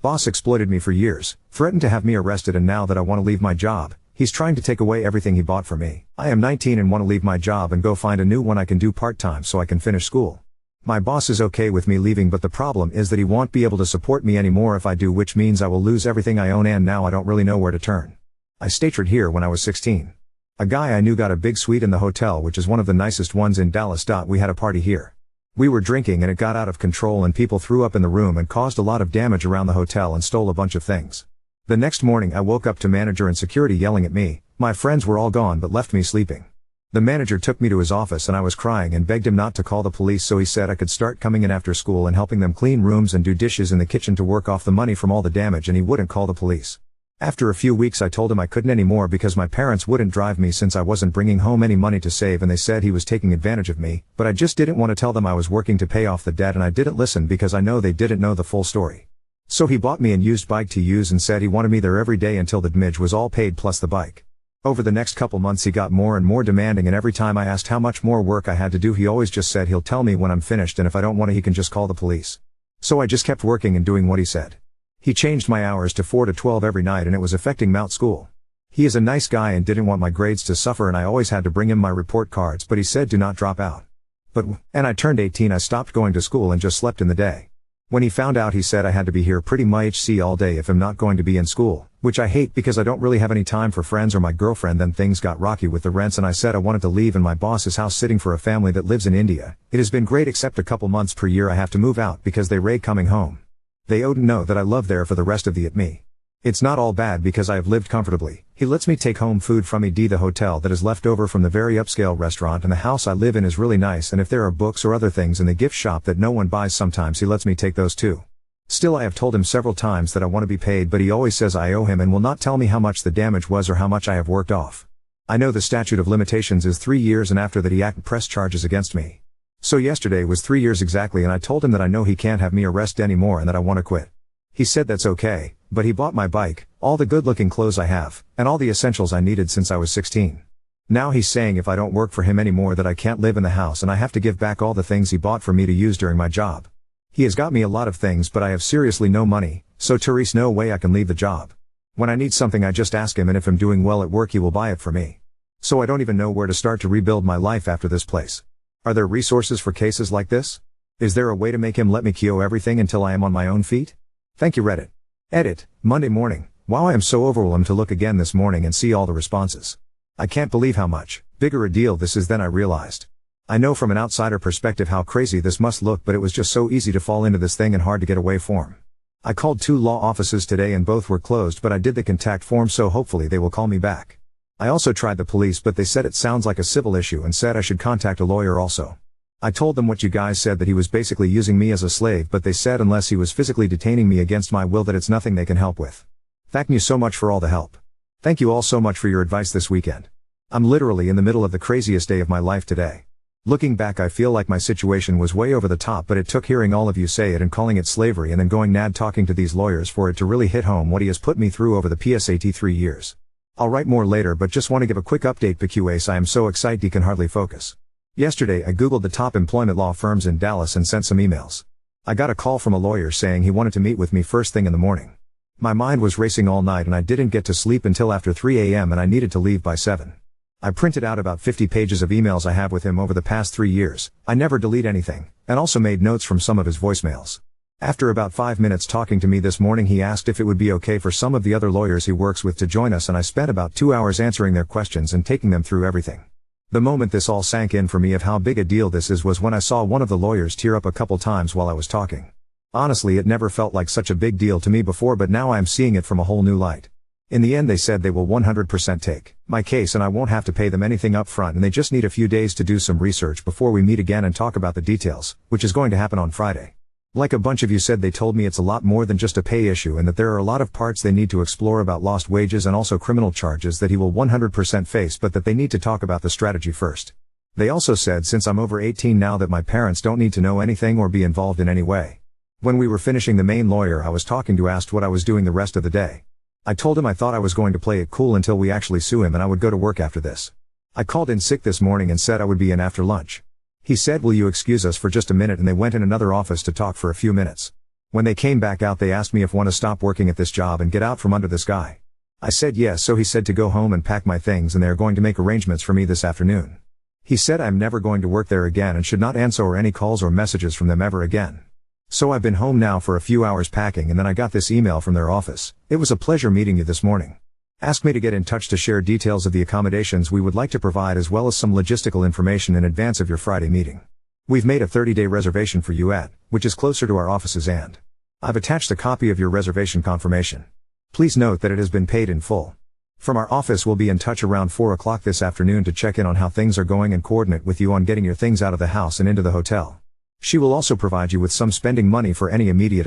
Boss exploited me for years, threatened to have me arrested, and now that I want to leave my job, he's trying to take away everything he bought for me. I am 19 and want to leave my job and go find a new one I can do part-time so I can finish school. My boss is okay with me leaving, but the problem is that he won't be able to support me anymore if I do, which means I will lose everything I own, and now I don't really know where to turn. I stayed here when I was 16. A guy I knew got a big suite in the hotel, which is one of the nicest ones in Dallas. We had a party here. We were drinking and it got out of control and people threw up in the room and caused a lot of damage around the hotel and stole a bunch of things. The next morning I woke up to manager and security yelling at me. My friends were all gone but left me sleeping. The manager took me to his office and I was crying and begged him not to call the police, so he said I could start coming in after school and helping them clean rooms and do dishes in the kitchen to work off the money from all the damage, and he wouldn't call the police. After a few weeks I told him I couldn't anymore because my parents wouldn't drive me since I wasn't bringing home any money to save, and they said he was taking advantage of me, but I just didn't want to tell them I was working to pay off the debt, and I didn't listen because I know they didn't know the full story. So he bought me a used bike to use and said he wanted me there every day until the damage was all paid plus the bike. Over the next couple months he got more and more demanding, and every time I asked how much more work I had to do he always just said he'll tell me when I'm finished, and if I don't want to he can just call the police. So I just kept working and doing what he said. He changed my hours to 4 to 12 every night and it was affecting Mount School. He is a nice guy and didn't want my grades to suffer, and I always had to bring him my report cards, but he said do not drop out. But when I turned 18 I stopped going to school and just slept in the day. When he found out he said I had to be here pretty much all day if I'm not going to be in school, which I hate because I don't really have any time for friends or my girlfriend. Then things got rocky with the rents and I said I wanted to leave in my boss's house sitting for a family that lives in India. It has been great except a couple months per year I have to move out because they rate coming home. They don't know that I love there for the rest of the at me. It's not all bad because I have lived comfortably. He lets me take home food from the hotel that is left over from the very upscale restaurant, and the house I live in is really nice, and if there are books or other things in the gift shop that no one buys sometimes he lets me take those too. Still, I have told him several times that I want to be paid, but he always says I owe him and will not tell me how much the damage was or how much I have worked off. I know the statute of limitations is 3 years, and after that he can press charges against me. So yesterday was 3 years exactly, and I told him that I know he can't have me arrested anymore and that I want to quit. He said that's okay, but he bought my bike, all the good-looking clothes I have, and all the essentials I needed since I was 16. Now he's saying if I don't work for him anymore that I can't live in the house and I have to give back all the things he bought for me to use during my job. He has got me a lot of things, but I have seriously no money, so Therese, no way I can leave the job. When I need something I just ask him, and if I'm doing well at work he will buy it for me. So I don't even know where to start to rebuild my life after this place. Are there resources for cases like this? Is there a way to make him let me keep everything until I am on my own feet? Thank you, Reddit. Edit, Monday morning. Wow, I am so overwhelmed to look again this morning and see all the responses. I can't believe how much bigger a deal this is than I realized. I know from an outsider perspective how crazy this must look, but it was just so easy to fall into this thing and hard to get away from. I called 2 law offices today and both were closed, but I did the contact form, so hopefully they will call me back. I also tried the police, but they said it sounds like a civil issue and said I should contact a lawyer also. I told them what you guys said, that he was basically using me as a slave, but they said unless he was physically detaining me against my will that it's nothing they can help with. Thank you so much for all the help. Thank you all so much for your advice this weekend. I'm literally in the middle of the craziest day of my life today. Looking back I feel like my situation was way over the top, but it took hearing all of you say it and calling it slavery and then going mad talking to these lawyers for it to really hit home what he has put me through over the PSAT 3 years. I'll write more later, but just want to give a quick update because I am so excited I can hardly focus. Yesterday I googled the top employment law firms in Dallas and sent some emails. I got a call from a lawyer saying he wanted to meet with me first thing in the morning. My mind was racing all night and I didn't get to sleep until after 3 a.m. and I needed to leave by 7. I printed out about 50 pages of emails I have with him over the past 3 years. I never delete anything, and also made notes from some of his voicemails. After about 5 minutes talking to me this morning he asked if it would be okay for some of the other lawyers he works with to join us, and I spent about 2 hours answering their questions and taking them through everything. The moment this all sank in for me of how big a deal this is was when I saw one of the lawyers tear up a couple times while I was talking. Honestly, it never felt like such a big deal to me before, but now I am seeing it from a whole new light. In the end they said they will 100% take my case and I won't have to pay them anything up front, and they just need a few days to do some research before we meet again and talk about the details, which is going to happen on Friday. Like a bunch of you said, they told me it's a lot more than just a pay issue and that there are a lot of parts they need to explore about lost wages and also criminal charges that he will 100% face, but that they need to talk about the strategy first. They also said since I'm over 18 now that my parents don't need to know anything or be involved in any way. When we were finishing, the main lawyer I was talking to asked what I was doing the rest of the day. I told him I thought I was going to play it cool until we actually sue him and I would go to work after this. I called in sick this morning and said I would be in after lunch. He said, will you excuse us for just a minute, and they went in another office to talk for a few minutes. When they came back out they asked me if I want to stop working at this job and get out from under this guy. I said yes, so he said to go home and pack my things and they are going to make arrangements for me this afternoon. He said I'm never going to work there again and should not answer any calls or messages from them ever again. So I've been home now for a few hours packing and then I got this email from their office. It was a pleasure meeting you this morning. Ask me to get in touch to share details of the accommodations we would like to provide as well as some logistical information in advance of your Friday meeting. We've made a 30-day reservation for you which is closer to our offices and I've attached a copy of your reservation confirmation. Please note that it has been paid in full. From our office we'll be in touch around 4 o'clock this afternoon to check in on how things are going and coordinate with you on getting your things out of the house and into the hotel. She will also provide you with some spending money for any immediate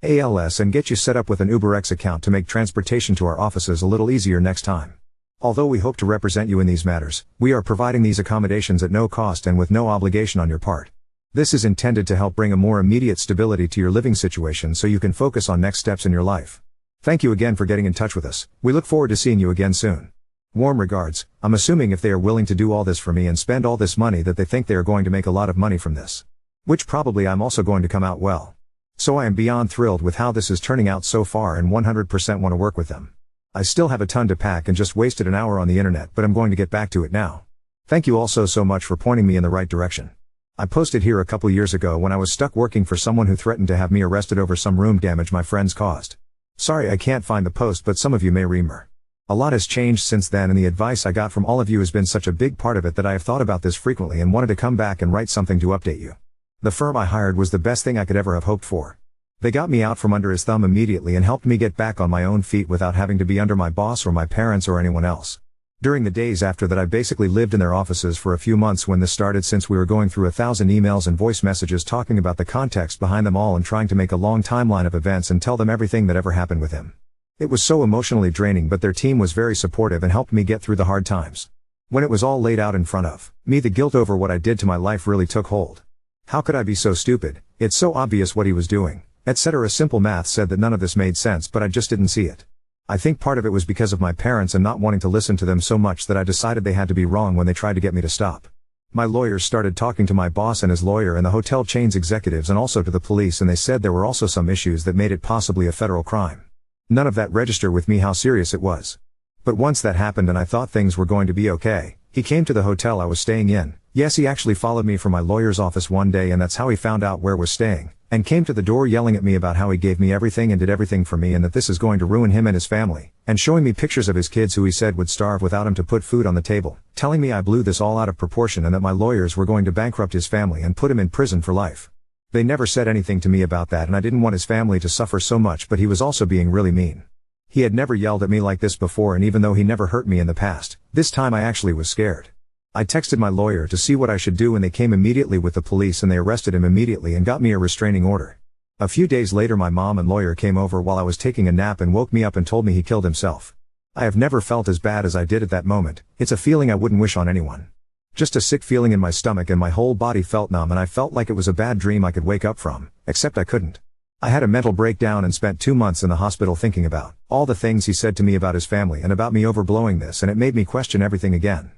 ALS and get you set up with an UberX account to make transportation to our offices a little easier next time. Although we hope to represent you in these matters, we are providing these accommodations at no cost and with no obligation on your part. This is intended to help bring a more immediate stability to your living situation so you can focus on next steps in your life. Thank you again for getting in touch with us. We look forward to seeing you again soon. Warm regards. I'm assuming if they are willing to do all this for me and spend all this money that they think they are going to make a lot of money from this. Which probably I'm also going to come out well. So I am beyond thrilled with how this is turning out so far and 100% want to work with them. I still have a ton to pack and just wasted an hour on the internet, but I'm going to get back to it now. Thank you also so much for pointing me in the right direction. I posted here a couple years ago when I was stuck working for someone who threatened to have me arrested over some room damage my friends caused. Sorry I can't find the post, but some of you may remember. A lot has changed since then and the advice I got from all of you has been such a big part of it that I have thought about this frequently and wanted to come back and write something to update you. The firm I hired was the best thing I could ever have hoped for. They got me out from under his thumb immediately and helped me get back on my own feet without having to be under my boss or my parents or anyone else. During the days after that I basically lived in their offices for a few months when this started, since we were going through 1,000 emails and voice messages talking about the context behind them all and trying to make a long timeline of events and tell them everything that ever happened with him. It was so emotionally draining, but their team was very supportive and helped me get through the hard times. When it was all laid out in front of me, the guilt over what I did to my life really took hold. How could I be so stupid? It's so obvious what he was doing, etc. Simple math said that none of this made sense, but I just didn't see it. I think part of it was because of my parents and not wanting to listen to them so much that I decided they had to be wrong when they tried to get me to stop. My lawyers started talking to my boss and his lawyer and the hotel chain's executives and also to the police, and they said there were also some issues that made it possibly a federal crime. None of that registered with me how serious it was. But once that happened and I thought things were going to be okay, he came to the hotel I was staying in. Yes, he actually followed me from my lawyer's office one day, and that's how he found out where I was staying, and came to the door yelling at me about how he gave me everything and did everything for me and that this is going to ruin him and his family, and showing me pictures of his kids who he said would starve without him to put food on the table, telling me I blew this all out of proportion and that my lawyers were going to bankrupt his family and put him in prison for life. They never said anything to me about that and I didn't want his family to suffer so much, but he was also being really mean. He had never yelled at me like this before, and even though he never hurt me in the past, this time I actually was scared. I texted my lawyer to see what I should do and they came immediately with the police and they arrested him immediately and got me a restraining order. A few days later my mom and lawyer came over while I was taking a nap and woke me up and told me he killed himself. I have never felt as bad as I did at that moment. It's a feeling I wouldn't wish on anyone. Just a sick feeling in my stomach and my whole body felt numb and I felt like it was a bad dream I could wake up from, except I couldn't. I had a mental breakdown and spent 2 months in the hospital thinking about all the things he said to me about his family and about me overblowing this, and it made me question everything again.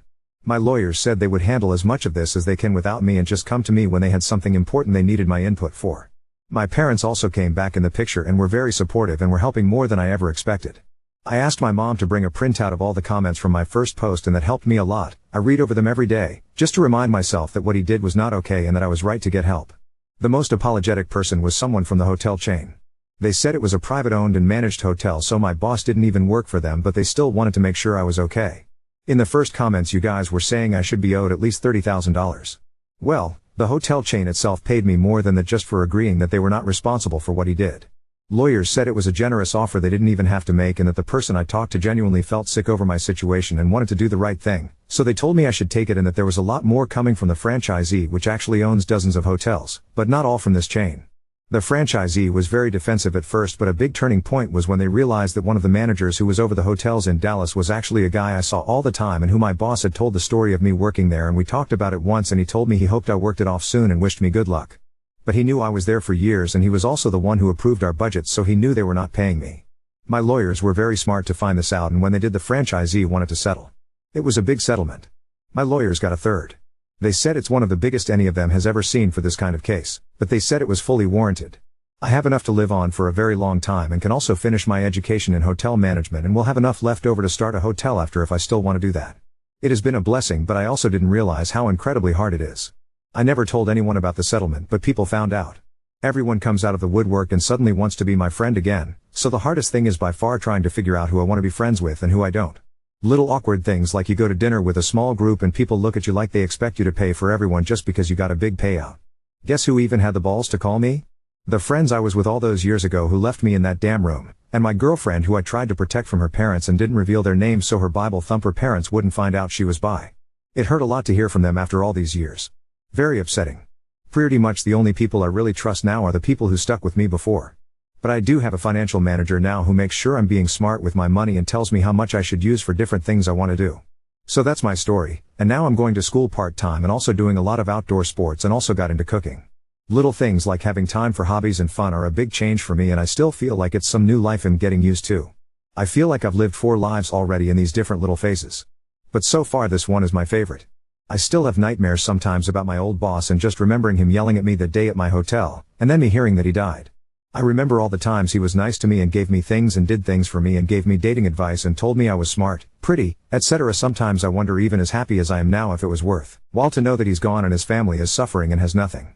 My lawyers said they would handle as much of this as they can without me and just come to me when they had something important they needed my input for. My parents also came back in the picture and were very supportive and were helping more than I ever expected. I asked my mom to bring a printout of all the comments from my first post and that helped me a lot. I read over them every day, just to remind myself that what he did was not okay and that I was right to get help. The most apologetic person was someone from the hotel chain. They said it was a private owned and managed hotel, so my boss didn't even work for them, but they still wanted to make sure I was okay. In the first comments you guys were saying I should be owed at least $30,000. Well, the hotel chain itself paid me more than that just for agreeing that they were not responsible for what he did. Lawyers said it was a generous offer they didn't even have to make and that the person I talked to genuinely felt sick over my situation and wanted to do the right thing, so they told me I should take it and that there was a lot more coming from the franchisee, which actually owns dozens of hotels, but not all from this chain. The franchisee was very defensive at first, but a big turning point was when they realized that one of the managers who was over the hotels in Dallas was actually a guy I saw all the time and who my boss had told the story of me working there, and we talked about it once and he told me he hoped I worked it off soon and wished me good luck. But he knew I was there for years and he was also the one who approved our budget, so he knew they were not paying me. My lawyers were very smart to find this out, and when they did, the franchisee wanted to settle. It was a big settlement. My lawyers got a third. They said it's one of the biggest any of them has ever seen for this kind of case, but they said it was fully warranted. I have enough to live on for a very long time and can also finish my education in hotel management and will have enough left over to start a hotel after if I still want to do that. It has been a blessing, but I also didn't realize how incredibly hard it is. I never told anyone about the settlement, but people found out. Everyone comes out of the woodwork and suddenly wants to be my friend again, so the hardest thing is by far trying to figure out who I want to be friends with and who I don't. Little awkward things like you go to dinner with a small group and people look at you like they expect you to pay for everyone just because you got a big payout. Guess who even had the balls to call me? The friends I was with all those years ago who left me in that damn room, and my girlfriend who I tried to protect from her parents and didn't reveal their names so her Bible thumper parents wouldn't find out she was bi. It hurt a lot to hear from them after all these years. Very upsetting. Pretty much the only people I really trust now are the people who stuck with me before. But I do have a financial manager now who makes sure I'm being smart with my money and tells me how much I should use for different things I want to do. So that's my story, and now I'm going to school part-time and also doing a lot of outdoor sports and also got into cooking. Little things like having time for hobbies and fun are a big change for me, and I still feel like it's some new life I'm getting used to. I feel like I've lived 4 lives already in these different little phases. But so far this one is my favorite. I still have nightmares sometimes about my old boss and just remembering him yelling at me that day at my hotel, and then me hearing that he died. I remember all the times he was nice to me and gave me things and did things for me and gave me dating advice and told me I was smart, pretty, etc. Sometimes I wonder, even as happy as I am now, if it was worth while to know that he's gone and his family is suffering and has nothing.